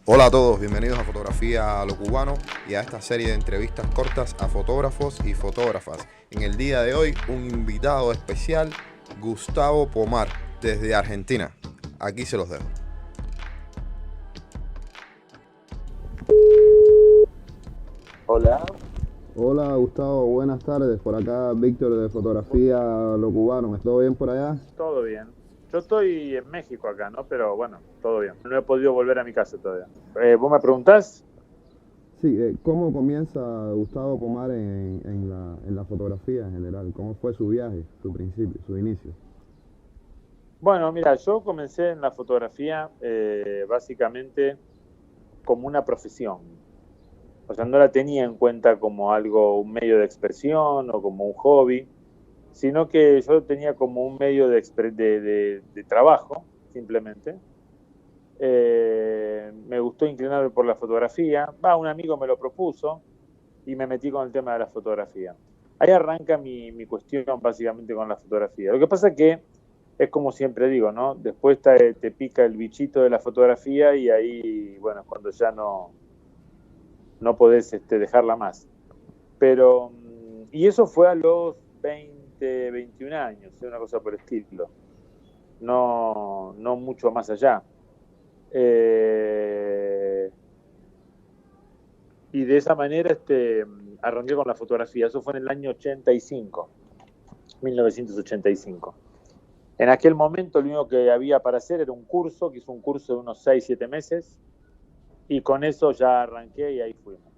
Hola a todos, bienvenidos a Fotografía a lo Cubano y a esta serie de entrevistas cortas a fotógrafos y fotógrafas. En el día de hoy, un invitado especial, Gustavo Pomar, desde Argentina. Aquí se los dejo. Hola, Hola Gustavo, buenas tardes. Por acá Víctor de Fotografía Lo Cubano. ¿Me todo bien por allá? todo bien. Yo estoy en México acá, ¿no? Pero bueno, todo bien. No he podido volver a mi casa todavía. ¿Vos me preguntás? Sí, ¿cómo comienza Gustavo Pomar en la fotografía en general? ¿Cómo fue su viaje, su principio, su inicio? Bueno, mira, yo comencé en la fotografía básicamente como una profesión. O sea, no la tenía en cuenta como algo, un medio de expresión o como un hobby, sino que yo tenía como un medio de trabajo, simplemente. Me gustó inclinarme por la fotografía. Un amigo me lo propuso y me metí con el tema de la fotografía. Ahí arranca mi cuestión básicamente con la fotografía. Lo que pasa es que es como siempre digo, ¿no? Después te pica el bichito de la fotografía y ahí, bueno, es cuando ya no podés dejarla más. Pero, y eso fue a los 20, 21 años, una cosa por el estilo. No mucho más allá. Eh, y de esa manera arranqué con la fotografía. Eso fue en el año 85, 1985. En aquel momento lo único que había para hacer era un curso, que hice un curso de unos 6, 7 meses, y con eso ya arranqué y ahí fuimos.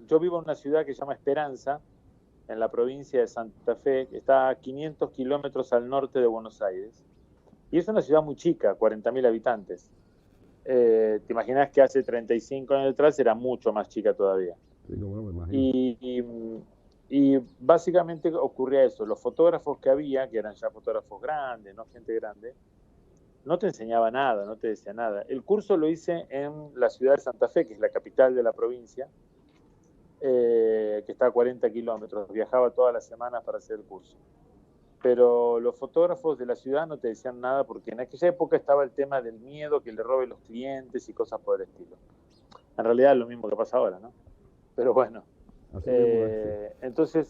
Yo vivo en una ciudad que se llama Esperanza, en la provincia de Santa Fe, que está a 500 kilómetros al norte de Buenos Aires. Y es una ciudad muy chica, 40.000 habitantes. Te imaginas que hace 35 años atrás era mucho más chica todavía. Sí, como me imagino. Y básicamente ocurría eso. Los fotógrafos que había, que eran ya fotógrafos grandes, no gente grande, no te enseñaba nada, no te decía nada. El curso lo hice en la ciudad de Santa Fe, que es la capital de la provincia, que está a 40 kilómetros. Viajaba todas las semanas para hacer el curso. Pero los fotógrafos de la ciudad no te decían nada porque en aquella época estaba el tema del miedo que le roben los clientes y cosas por el estilo. En realidad es lo mismo que pasa ahora, ¿no? Pero bueno. Así mismo es, sí.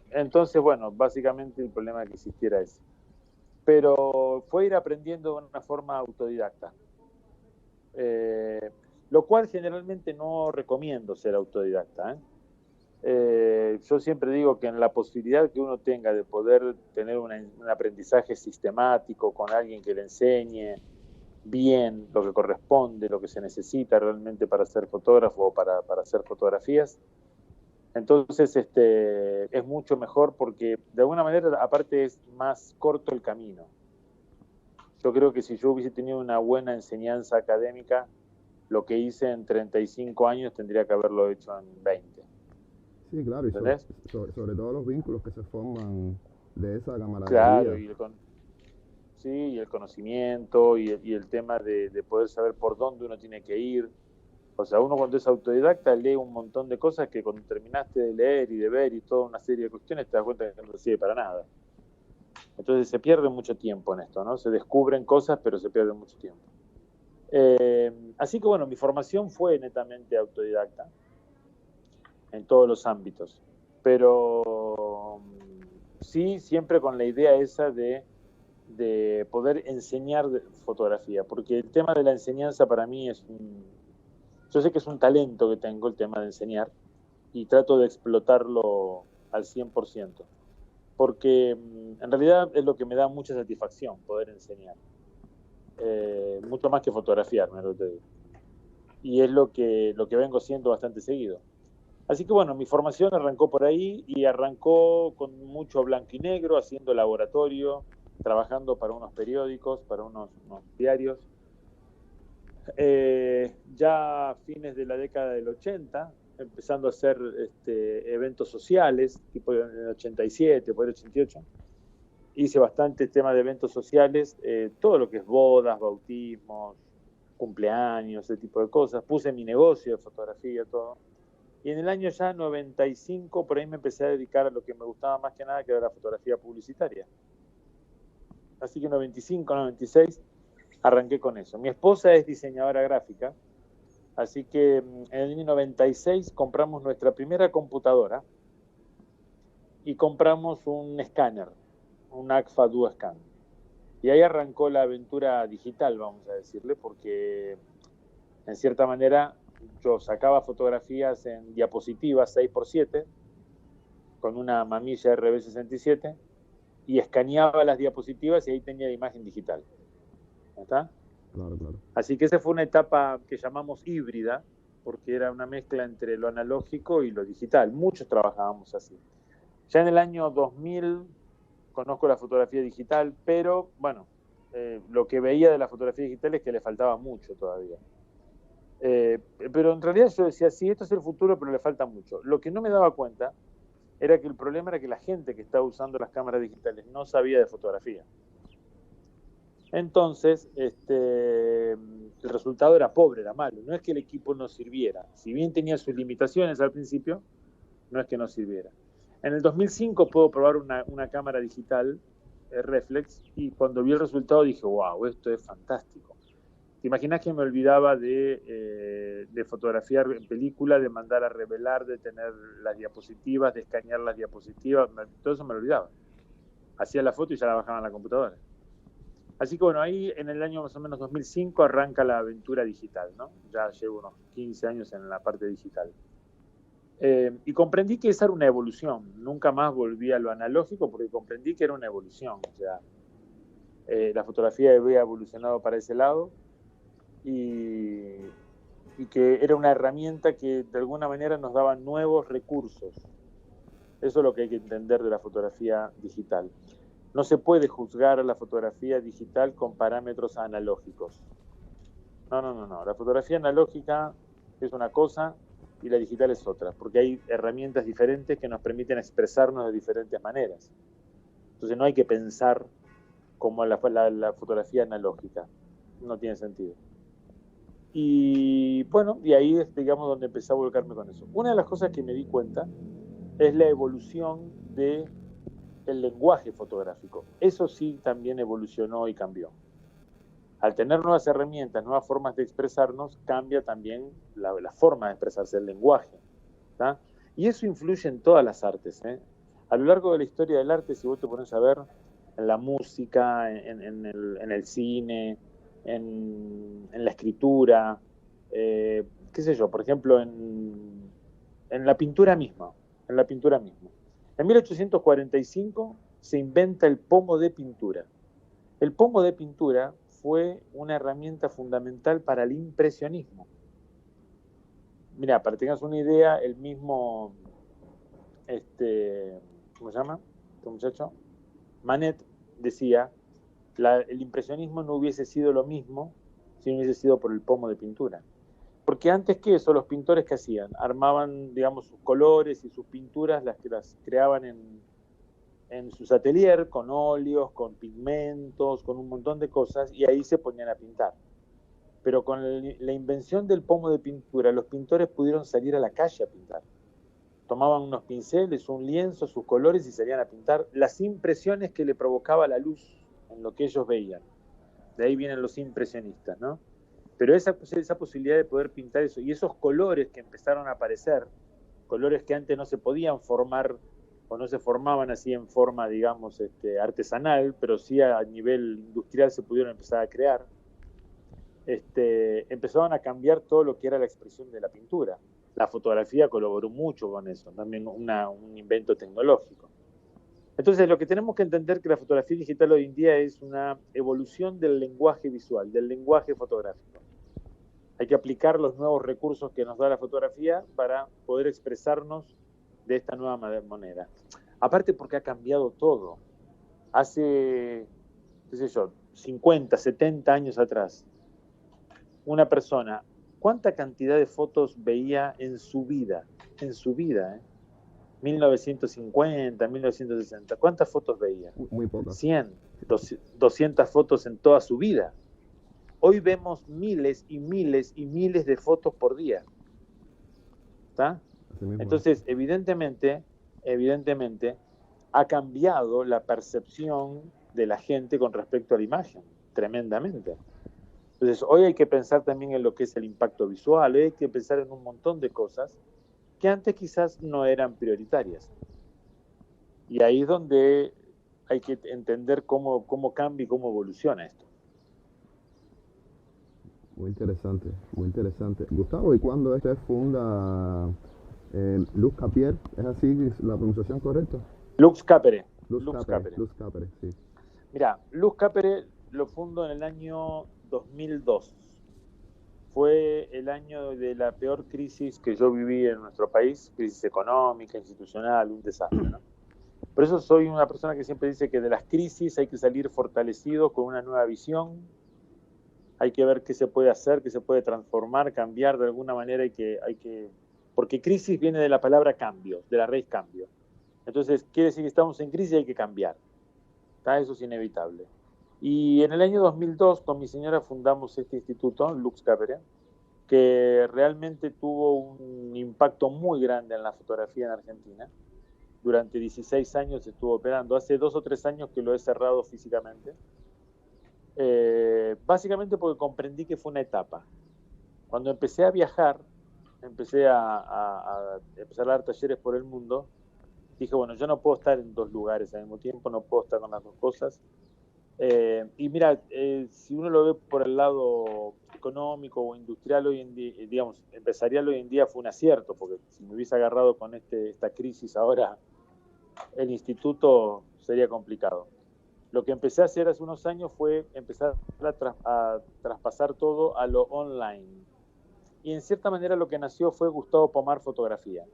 Entonces, bueno, básicamente el problema que existiera ese. Pero fue ir aprendiendo de una forma autodidacta. Lo cual generalmente no recomiendo ser autodidacta. Yo siempre digo que en la posibilidad que uno tenga de poder tener un aprendizaje sistemático con alguien que le enseñe bien lo que corresponde, lo que se necesita realmente para ser fotógrafo o para hacer fotografías, entonces es mucho mejor porque de alguna manera aparte es más corto el camino. Yo creo que si yo hubiese tenido una buena enseñanza académica, lo que hice en 35 años tendría que haberlo hecho en 20. Sí, claro, y ¿Entendés? sobre todo los vínculos que se forman de esa Claro, camaradería. sí, y el conocimiento y el tema de poder saber por dónde uno tiene que ir. O sea, uno cuando es autodidacta lee un montón de cosas que cuando terminaste de leer y de ver y toda una serie de cuestiones te das cuenta que no sirve para nada. Entonces se pierde mucho tiempo en esto, ¿no? Se descubren cosas, pero se pierde mucho tiempo. Así que bueno, mi formación fue netamente autodidacta en todos los ámbitos, pero sí siempre con la idea esa de poder enseñar fotografía, porque el tema de la enseñanza para mí yo sé que es un talento que tengo el tema de enseñar y trato de explotarlo al 100%, porque en realidad es lo que me da mucha satisfacción poder enseñar, mucho más que fotografiarme, lo que te digo. Y es lo que vengo siendo bastante seguido. Así que bueno, mi formación arrancó por ahí y arrancó con mucho blanco y negro, haciendo laboratorio, trabajando para unos periódicos, para unos diarios. Ya a fines de la década del 80, empezando a hacer eventos sociales, tipo en el 87, por el 88. Hice bastantes temas de eventos sociales, todo lo que es bodas, bautismos, cumpleaños, ese tipo de cosas. Puse mi negocio de fotografía, todo. Y en el año ya 95, por ahí me empecé a dedicar a lo que me gustaba más que nada, que era la fotografía publicitaria. Así que 95, 96 arranqué con eso. Mi esposa es diseñadora gráfica, así que en el año 96 compramos nuestra primera computadora y compramos un escáner, un Agfa DuoScan. Y ahí arrancó la aventura digital, vamos a decirle, porque en cierta manera yo sacaba fotografías en diapositivas 6x7 con una mamilla RB67 y escaneaba las diapositivas y ahí tenía la imagen digital. ¿Está? Claro, claro. Así que esa fue una etapa que llamamos híbrida, porque era una mezcla entre lo analógico y lo digital. Muchos trabajábamos así. Ya en el año 2000 conozco la fotografía digital, pero bueno, lo que veía de la fotografía digital es que le faltaba mucho todavía. Pero en realidad yo decía, sí, esto es el futuro, pero le falta mucho. Lo que no me daba cuenta era que el problema era que la gente que estaba usando las cámaras digitales no sabía de fotografía. Entonces, el resultado era pobre, era malo. No es que el equipo no sirviera. Si bien tenía sus limitaciones al principio, no es que no sirviera. En el 2005 puedo probar una cámara digital, reflex, y cuando vi el resultado dije, wow, esto es fantástico. ¿Te imaginas que me olvidaba de fotografiar en película, de mandar a revelar, de tener las diapositivas, de escanear las diapositivas? Todo eso me lo olvidaba. Hacía la foto y ya la bajaba en la computadora. Así que bueno, ahí en el año más o menos 2005 arranca la aventura digital, ¿no? Ya llevo unos 15 años en la parte digital. Y comprendí que esa era una evolución. Nunca más volví a lo analógico porque comprendí que era una evolución. O sea, la fotografía había evolucionado para ese lado y que era una herramienta que de alguna manera nos daba nuevos recursos. Eso es lo que hay que entender de la fotografía digital. No se puede juzgar a la fotografía digital con parámetros analógicos. No. La fotografía analógica es una cosa y la digital es otra, porque hay herramientas diferentes que nos permiten expresarnos de diferentes maneras. Entonces no hay que pensar como la fotografía analógica. No tiene sentido. Y bueno, y ahí es, digamos, donde empecé a volcarme con eso. Una de las cosas que me di cuenta es la evolución del lenguaje fotográfico. Eso sí también evolucionó y cambió. Al tener nuevas herramientas, nuevas formas de expresarnos, cambia también la forma de expresarse, el lenguaje, ¿tá? Y eso influye en todas las artes, ¿eh? A lo largo de la historia del arte, si vos te pones a ver en la música, en el cine, en la escritura, qué sé yo, por ejemplo, en la pintura misma, En 1845 se inventa el pomo de pintura. El pomo de pintura fue una herramienta fundamental para el impresionismo. Mira, para que tengas una idea, el mismo, ¿cómo se llama este muchacho? Manet decía, el impresionismo no hubiese sido lo mismo si no hubiese sido por el pomo de pintura. Porque antes que eso, los pintores ¿qué hacían? Armaban, digamos, sus colores y sus pinturas, las creaban en sus ateliers, con óleos, con pigmentos, con un montón de cosas, y ahí se ponían a pintar. Pero con la invención del pomo de pintura, los pintores pudieron salir a la calle a pintar. Tomaban unos pinceles, un lienzo, sus colores y salían a pintar las impresiones que le provocaba la luz en lo que ellos veían. De ahí vienen los impresionistas, ¿no? Pero esa posibilidad de poder pintar eso, y esos colores que empezaron a aparecer, colores que antes no se podían formar o no se formaban así en forma, digamos, artesanal, pero sí a nivel industrial se pudieron empezar a crear, empezaron a cambiar todo lo que era la expresión de la pintura. La fotografía colaboró mucho con eso, también un invento tecnológico. Entonces, lo que tenemos que entender es que la fotografía digital hoy en día es una evolución del lenguaje visual, del lenguaje fotográfico. Hay que aplicar los nuevos recursos que nos da la fotografía para poder expresarnos de esta nueva manera. Aparte porque ha cambiado todo. Hace, qué sé yo, 50, 70 años atrás, una persona, ¿cuánta cantidad de fotos veía en su vida? En su vida, 1950, 1960, ¿cuántas fotos veía? Muy pocas. 100, 200 fotos en toda su vida. Hoy vemos miles y miles y miles de fotos por día. ¿Está? Entonces, evidentemente, ha cambiado la percepción de la gente con respecto a la imagen, tremendamente. Entonces, hoy hay que pensar también en lo que es el impacto visual, hoy hay que pensar en un montón de cosas que antes quizás no eran prioritarias. Y ahí es donde hay que entender cómo cambia y cómo evoluciona esto. Muy interesante, muy interesante. Gustavo, ¿y cuándo este funda Lux Capier? ¿Es así la pronunciación correcta? Lux Capere. Lux Capere, Lux Capere, sí. Mira, Lux Capere lo fundó en el año 2002. Fue el año de la peor crisis que yo viví en nuestro país, crisis económica, institucional, un desastre, ¿no? Por eso soy una persona que siempre dice que de las crisis hay que salir fortalecido con una nueva visión, hay que ver qué se puede hacer, qué se puede transformar, cambiar de alguna manera, porque crisis viene de la palabra cambio, de la raíz cambio. Entonces, quiere decir que estamos en crisis y hay que cambiar. Eso es inevitable. Y en el año 2002, con mi señora, fundamos este instituto, Lux Capere, que realmente tuvo un impacto muy grande en la fotografía en Argentina. Durante 16 años estuvo operando. Hace 2 o 3 años que lo he cerrado físicamente. Básicamente porque comprendí que fue una etapa. Cuando empecé a viajar, empecé a dar talleres por el mundo, dije, bueno, yo no puedo estar en 2 lugares al mismo tiempo, no puedo estar con las 2 cosas. Y mira, si uno lo ve por el lado económico o industrial hoy en día, digamos, empresarial hoy en día fue un acierto, porque si me hubiese agarrado con esta crisis ahora, el instituto sería complicado. Lo que empecé a hacer hace unos años fue empezar a traspasar todo a lo online. Y en cierta manera lo que nació fue Gustavo Pomar Fotografía,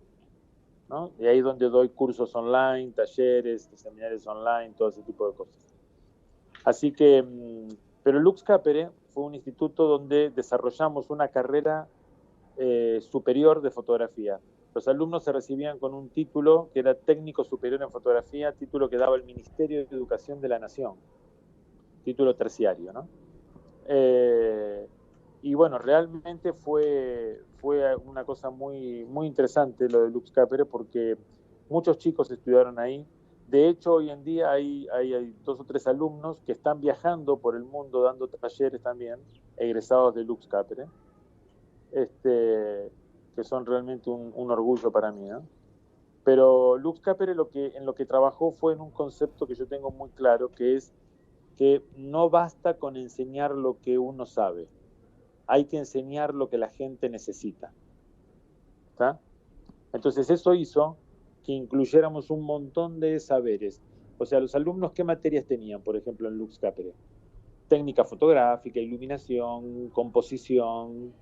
¿no? Y ahí es donde doy cursos online, talleres, seminarios online, todo ese tipo de cosas. Así que, pero Lux Capere fue un instituto donde desarrollamos una carrera superior de fotografía. Los alumnos se recibían con un título que era técnico superior en fotografía, título que daba el Ministerio de Educación de la Nación, título terciario, ¿no? Y bueno, realmente fue una cosa muy, muy interesante lo de Lux Capere, porque muchos chicos estudiaron ahí. De hecho, hoy en día hay 2 o 3 alumnos que están viajando por el mundo dando talleres también, egresados de Lux Capere, que son realmente un orgullo para mí, ¿no? Pero Lux Capere en lo que trabajó fue en un concepto que yo tengo muy claro, que es que no basta con enseñar lo que uno sabe, hay que enseñar lo que la gente necesita. ¿Está? Entonces eso hizo que incluyéramos un montón de saberes. O sea, los alumnos, ¿qué materias tenían, por ejemplo, en Lux Capere? Técnica fotográfica, iluminación, composición,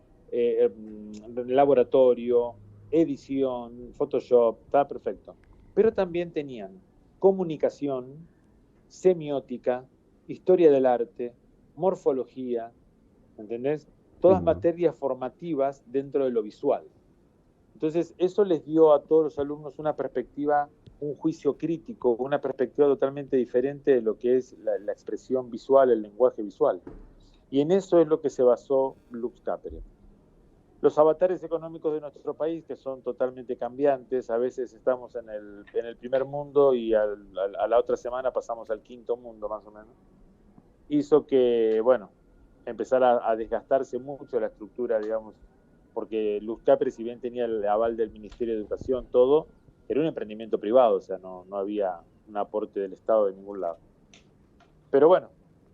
laboratorio, edición, Photoshop, está perfecto. Pero también tenían comunicación, semiótica, historia del arte, morfología, ¿entendés? Todas materias formativas dentro de lo visual. Entonces, eso les dio a todos los alumnos una perspectiva, un juicio crítico, una perspectiva totalmente diferente de lo que es la expresión visual, el lenguaje visual. Y en eso es lo que se basó Lux Capere. Los avatares económicos de nuestro país, que son totalmente cambiantes, a veces estamos en el primer mundo y a la otra semana pasamos al 5º mundo, más o menos, hizo que, bueno, empezara a desgastarse mucho la estructura, digamos, porque Lux Capere, si bien tenía el aval del Ministerio de Educación, todo, era un emprendimiento privado, o sea, no había un aporte del Estado de ningún lado. Pero bueno,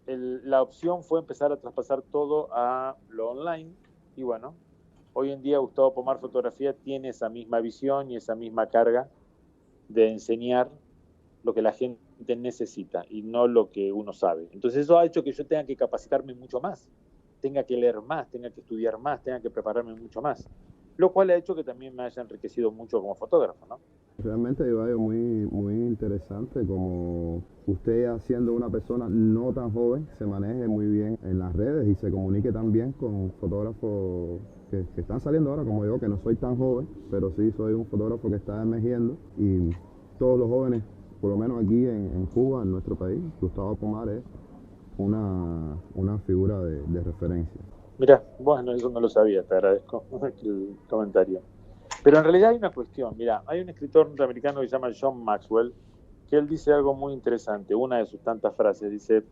la opción fue empezar a traspasar todo a lo online, y bueno, hoy en día Gustavo Pomar Fotografía tiene esa misma visión y esa misma carga de enseñar lo que la gente necesita y no lo que uno sabe. Entonces eso ha hecho que yo tenga que capacitarme mucho más, tenga que leer más, tenga que estudiar más, tenga que prepararme mucho más, lo cual ha hecho que también me haya enriquecido mucho como fotógrafo, ¿no? Realmente, Ivaio, muy, muy interesante como usted, siendo una persona no tan joven, se maneje muy bien en las redes y se comunique tan bien con fotógrafos que están saliendo ahora, como yo, que no soy tan joven, pero sí soy un fotógrafo que está emergiendo, y todos los jóvenes, por lo menos aquí en Cuba, en nuestro país, Gustavo Pomar es una figura de referencia. Mira, bueno, eso no lo sabía, te agradezco el comentario. Pero en realidad hay una cuestión, mira, hay un escritor norteamericano que se llama John Maxwell, que él dice algo muy interesante, una de sus tantas frases, dice,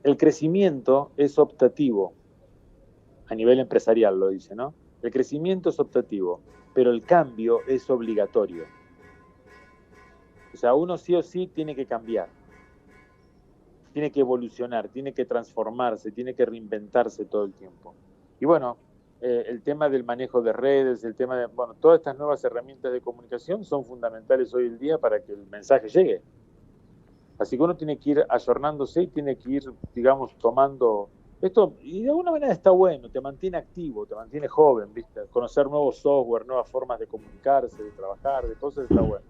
el crecimiento es optativo, a nivel empresarial lo dice, ¿no? El crecimiento es optativo, pero el cambio es obligatorio. O sea, uno sí o sí tiene que cambiar, tiene que evolucionar, tiene que transformarse, tiene que reinventarse todo el tiempo. Y bueno, el tema del manejo de redes, el tema de, bueno, todas estas nuevas herramientas de comunicación son fundamentales hoy en día para que el mensaje llegue. Así que uno tiene que ir ayornándose y tiene que ir, digamos, tomando esto, y de alguna manera está bueno, te mantiene activo, te mantiene joven, ¿viste? Conocer nuevos software, nuevas formas de comunicarse, de trabajar, de cosas, está bueno.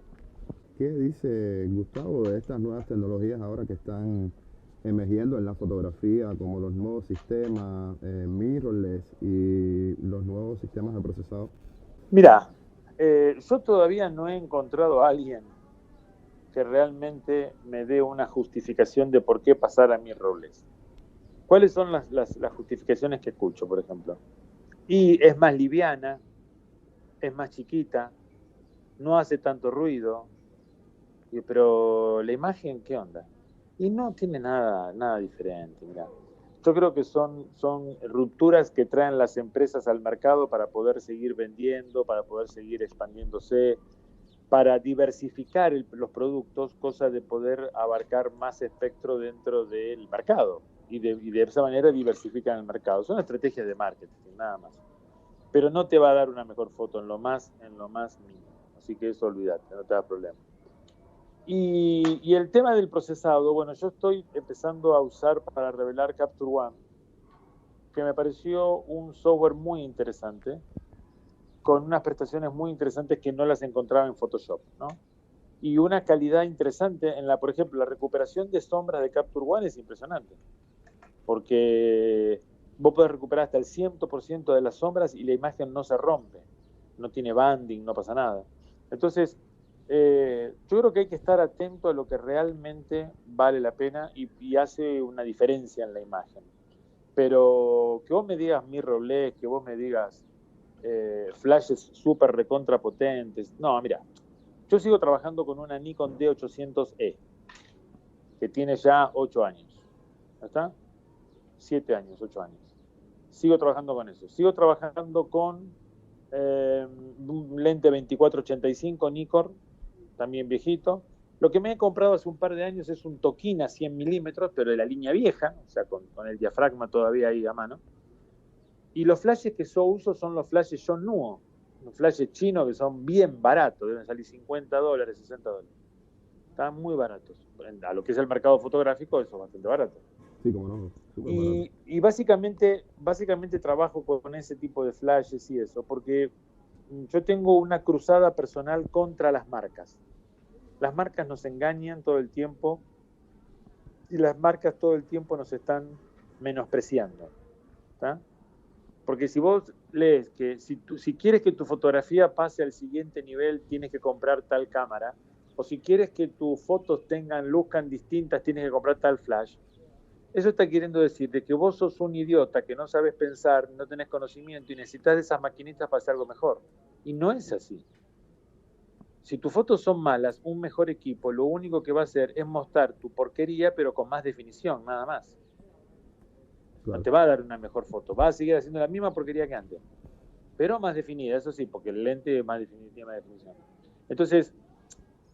¿Qué dice Gustavo de estas nuevas tecnologías ahora que están emergiendo en la fotografía, como los nuevos sistemas mirrorless y los nuevos sistemas de procesado? Mira, yo todavía no he encontrado a alguien que realmente me dé una justificación de por qué pasar a mirrorless. ¿Cuáles son las justificaciones que escucho, por ejemplo? Y es más liviana, es más chiquita, no hace tanto ruido, pero la imagen, ¿qué onda? Y no tiene nada diferente, mirá. Yo creo que son rupturas que traen las empresas al mercado para poder seguir vendiendo, para poder seguir expandiéndose, para diversificar los productos, cosa de poder abarcar más espectro dentro del mercado y de esa manera diversifican el mercado. Son estrategias de marketing, nada más. Pero no te va a dar una mejor foto en lo más mínimo. Así que eso olvídate, no te da problema. Y el tema del procesado, bueno, yo estoy empezando a usar para revelar Capture One, que me pareció un software muy interesante, con unas prestaciones muy interesantes que no las encontraba en Photoshop, ¿no? Y una calidad interesante en por ejemplo, la recuperación de sombras de Capture One es impresionante, porque vos podés recuperar hasta el 100% de las sombras y la imagen no se rompe, no tiene banding, no pasa nada. Entonces, yo creo que hay que estar atento a lo que realmente vale la pena y hace una diferencia en la imagen. Pero que vos me digas mirrorless, que vos me digas flashes súper recontra potentes, no, mira, yo sigo trabajando con una Nikon D800E, que tiene ya 8 años, ¿está? 7 años, 8 años. Sigo trabajando con eso. Sigo trabajando con un lente 24-85 Nikon, también viejito. Lo que me he comprado hace un par de años es un Tokina 100 milímetros, pero de la línea vieja, o sea, con el diafragma todavía ahí a mano. Y los flashes que yo uso son los flashes Yongnuo, los flashes chinos que son bien baratos, deben salir $50, $60. Están muy baratos. A lo que es el mercado fotográfico, eso es bastante barato. Sí, como no. Y básicamente trabajo con ese tipo de flashes y eso, porque yo tengo una cruzada personal contra las marcas. Las marcas nos engañan todo el tiempo y las marcas todo el tiempo nos están menospreciando, ¿tá? Porque si vos lees que si quieres que tu fotografía pase al siguiente nivel, tienes que comprar tal cámara, o si quieres que tus fotos luzcan distintas, tienes que comprar tal flash. Eso está queriendo decir de que vos sos un idiota, que no sabes pensar, no tenés conocimiento y necesitas de esas maquinitas para hacer algo mejor. Y no es así. Si tus fotos son malas, un mejor equipo lo único que va a hacer es mostrar tu porquería, pero con más definición, nada más. Claro. No te va a dar una mejor foto, va a seguir haciendo la misma porquería que antes, pero más definida, eso sí, porque el lente es más definitiva, más definición. Entonces,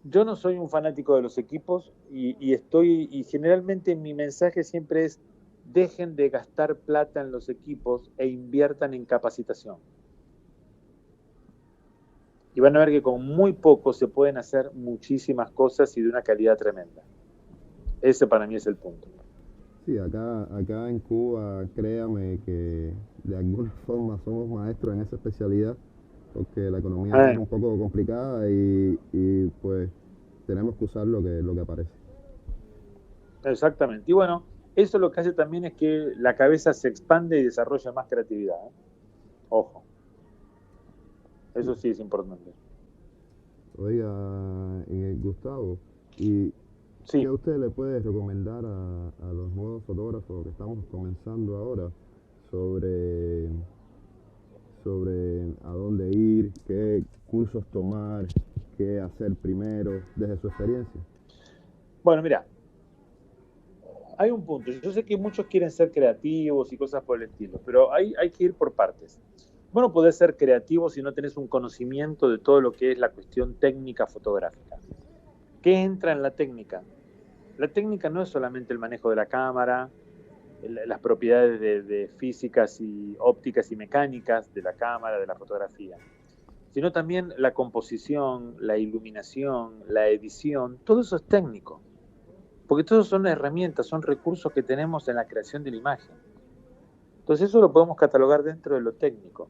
yo no soy un fanático de los equipos y generalmente mi mensaje siempre es: dejen de gastar plata en los equipos e inviertan en capacitación. Y van a ver que con muy poco se pueden hacer muchísimas cosas y de una calidad tremenda. Ese para mí es el punto. Sí, acá en Cuba, créame que de alguna forma somos maestros en esa especialidad, porque la economía es un poco complicada y pues tenemos que usar lo que aparece. Exactamente. Y bueno, eso lo que hace también es que la cabeza se expande y desarrolla más creatividad, ¿eh? Ojo. Eso sí es importante. Oiga, Gustavo, ¿y sí. qué usted le puede recomendar a los nuevos fotógrafos que estamos comenzando ahora sobre a dónde ir, qué cursos tomar, qué hacer primero, desde su experiencia? Bueno, mira, hay un punto. Yo sé que muchos quieren ser creativos y cosas por el estilo, pero hay que ir por partes. Bueno, podés ser creativo si no tenés un conocimiento de todo lo que es la cuestión técnica fotográfica. ¿Qué entra en la técnica? La técnica no es solamente el manejo de la cámara, las propiedades de físicas y ópticas y mecánicas de la cámara, de la fotografía, sino también la composición, la iluminación, la edición, todo eso es técnico, porque todo son herramientas, son recursos que tenemos en la creación de la imagen. Entonces eso lo podemos catalogar dentro de lo técnico.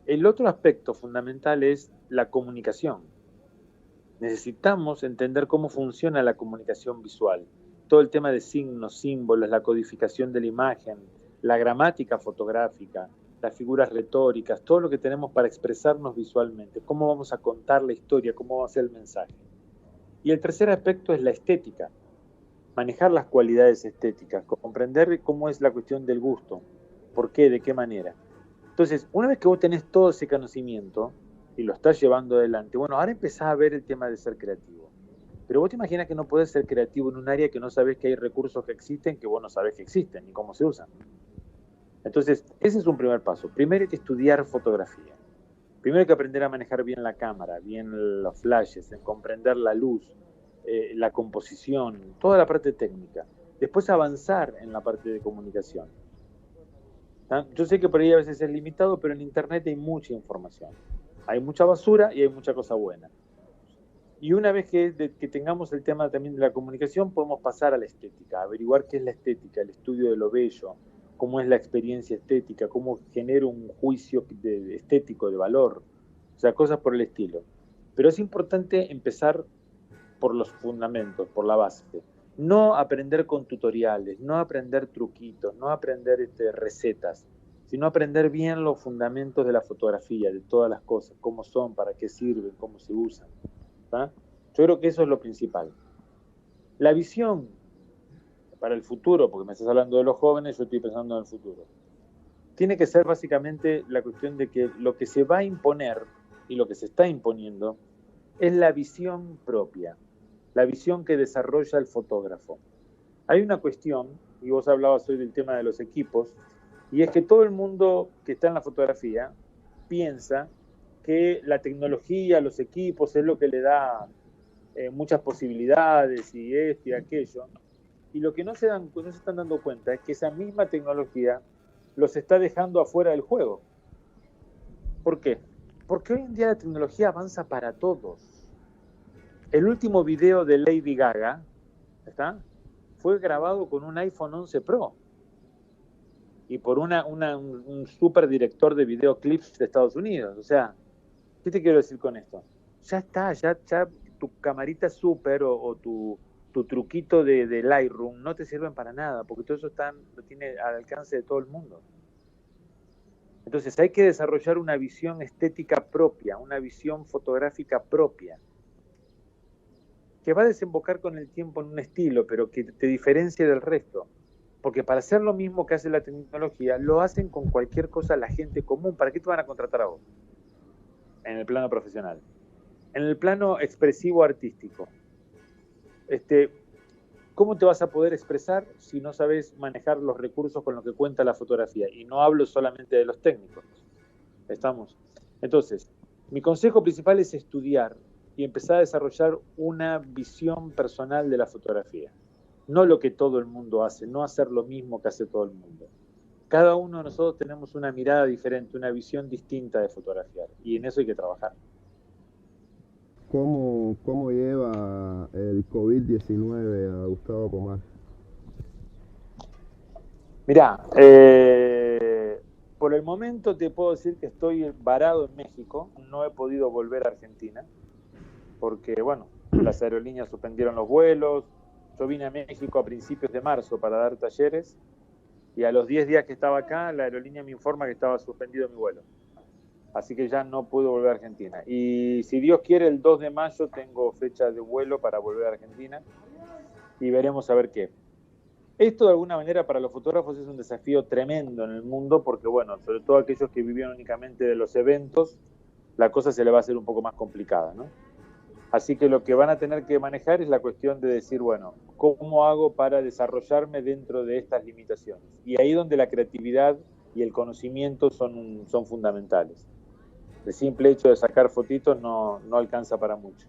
El otro aspecto fundamental es la comunicación. Necesitamos entender cómo funciona la comunicación visual, todo el tema de signos, símbolos, la codificación de la imagen, la gramática fotográfica, las figuras retóricas, todo lo que tenemos para expresarnos visualmente, cómo vamos a contar la historia, cómo va a ser el mensaje. Y el tercer aspecto es la estética, manejar las cualidades estéticas, comprender cómo es la cuestión del gusto, por qué, de qué manera. Entonces, una vez que vos tenés todo ese conocimiento y lo estás llevando adelante, bueno, ahora empezás a ver el tema de ser creativo. Pero vos te imaginas que no podés ser creativo en un área que no sabés que hay recursos que existen, que vos no sabés que existen ni cómo se usan. Entonces, ese es un primer paso. Primero hay que estudiar fotografía. Primero hay que aprender a manejar bien la cámara, bien los flashes, en comprender la luz, la composición, toda la parte técnica. Después avanzar en la parte de comunicación. Yo sé que por ahí a veces es limitado, pero en Internet hay mucha información. Hay mucha basura y hay mucha cosa buena. Y una vez que tengamos el tema también de la comunicación, podemos pasar a la estética, averiguar qué es la estética, el estudio de lo bello, cómo es la experiencia estética, cómo genera un juicio estético de valor, o sea, cosas por el estilo. Pero es importante empezar por los fundamentos, por la base. No aprender con tutoriales, no aprender truquitos, no aprender recetas, sino aprender bien los fundamentos de la fotografía, de todas las cosas, cómo son, para qué sirven, cómo se usan. ¿Tá? Yo creo que eso es lo principal. La visión para el futuro, porque me estás hablando de los jóvenes, yo estoy pensando en el futuro. Tiene que ser básicamente la cuestión de que lo que se va a imponer y lo que se está imponiendo es la visión propia, la visión que desarrolla el fotógrafo. Hay una cuestión, y vos hablabas hoy del tema de los equipos, y es que todo el mundo que está en la fotografía piensa que la tecnología, los equipos, es lo que le da muchas posibilidades y esto y aquello. Y lo que no se están dando cuenta es que esa misma tecnología los está dejando afuera del juego. ¿Por qué? Porque hoy en día la tecnología avanza para todos. El último video de Lady Gaga fue grabado con un iPhone 11 Pro y por un super director de videoclips de Estados Unidos. O sea, ¿qué te quiero decir con esto? Ya está, ya tu camarita super o tu truquito de Lightroom no te sirven para nada, porque todo eso lo tiene al alcance de todo el mundo. Entonces hay que desarrollar una visión estética propia, una visión fotográfica propia, que va a desembocar con el tiempo en un estilo, pero que te diferencie del resto. Porque para hacer lo mismo que hace la tecnología, lo hacen con cualquier cosa la gente común. ¿Para qué te van a contratar a vos? En el plano profesional. En el plano expresivo artístico. ¿Cómo te vas a poder expresar si no sabes manejar los recursos con los que cuenta la fotografía? Y no hablo solamente de los técnicos. ¿Estamos? Entonces, mi consejo principal es estudiar y empezar a desarrollar una visión personal de la fotografía. No lo que todo el mundo hace, no hacer lo mismo que hace todo el mundo. Cada uno de nosotros tenemos una mirada diferente, una visión distinta de fotografiar, y en eso hay que trabajar. ¿Cómo lleva el COVID-19 a Gustavo Pomar? Mirá, por el momento te puedo decir que estoy varado en México, no he podido volver a Argentina, porque, bueno, las aerolíneas suspendieron los vuelos. Yo vine a México a principios de marzo para dar talleres, y a los 10 días que estaba acá, la aerolínea me informa que estaba suspendido mi vuelo. Así que ya no puedo volver a Argentina. Y si Dios quiere, el 2 de mayo tengo fecha de vuelo para volver a Argentina, y veremos a ver qué. Esto de alguna manera para los fotógrafos es un desafío tremendo en el mundo, porque bueno, sobre todo aquellos que vivieron únicamente de los eventos, la cosa se le va a hacer un poco más complicada, ¿no? Así que lo que van a tener que manejar es la cuestión de decir, bueno, ¿cómo hago para desarrollarme dentro de estas limitaciones? Y ahí donde la creatividad y el conocimiento son fundamentales. El simple hecho de sacar fotitos no alcanza para mucho.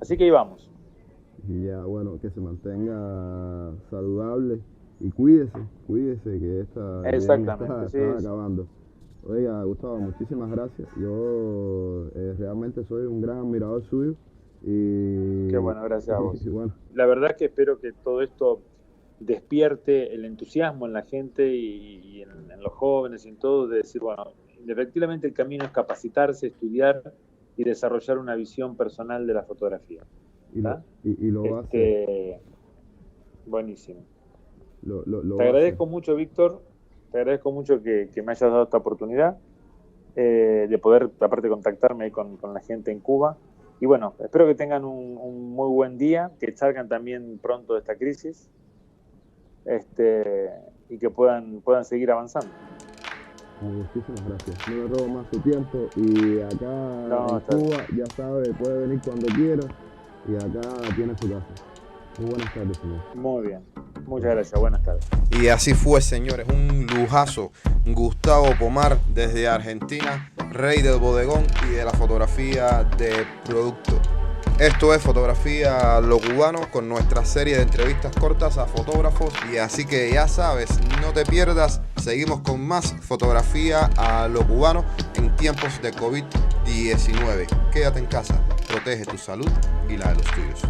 Así que ahí vamos. Y ya, bueno, que se mantenga saludable y cuídese que esta Exactamente, está acabando. Oiga, Gustavo, muchísimas gracias. Yo realmente soy un gran admirador suyo. Y qué bueno, gracias a vos. Y bueno. La verdad es que espero que todo esto despierte el entusiasmo en la gente y en los jóvenes y en todo, de decir, bueno, efectivamente el camino es capacitarse, estudiar y desarrollar una visión personal de la fotografía. Y lo va a hacer. Buenísimo. Te agradezco mucho, Víctor. Te agradezco mucho que me hayas dado esta oportunidad de poder, aparte, contactarme con la gente en Cuba. Y bueno, espero que tengan un muy buen día, que salgan también pronto de esta crisis y que puedan seguir avanzando. Muchísimas gracias. No me robo más su tiempo. Y acá en Cuba, ya sabe, puede venir cuando quiera. Y acá tiene su casa. Muy buenas tardes, señor. Muy bien. Muchas gracias. Buenas tardes. Y así fue, señores. Un lujazo. Gustavo Pomar desde Argentina, rey del bodegón y de la fotografía de producto. Esto es Fotografía a lo Cubano, con nuestra serie de entrevistas cortas a fotógrafos. Y así que ya sabes, no te pierdas. Seguimos con más Fotografía a lo Cubano en tiempos de COVID-19. Quédate en casa, protege tu salud y la de los tuyos.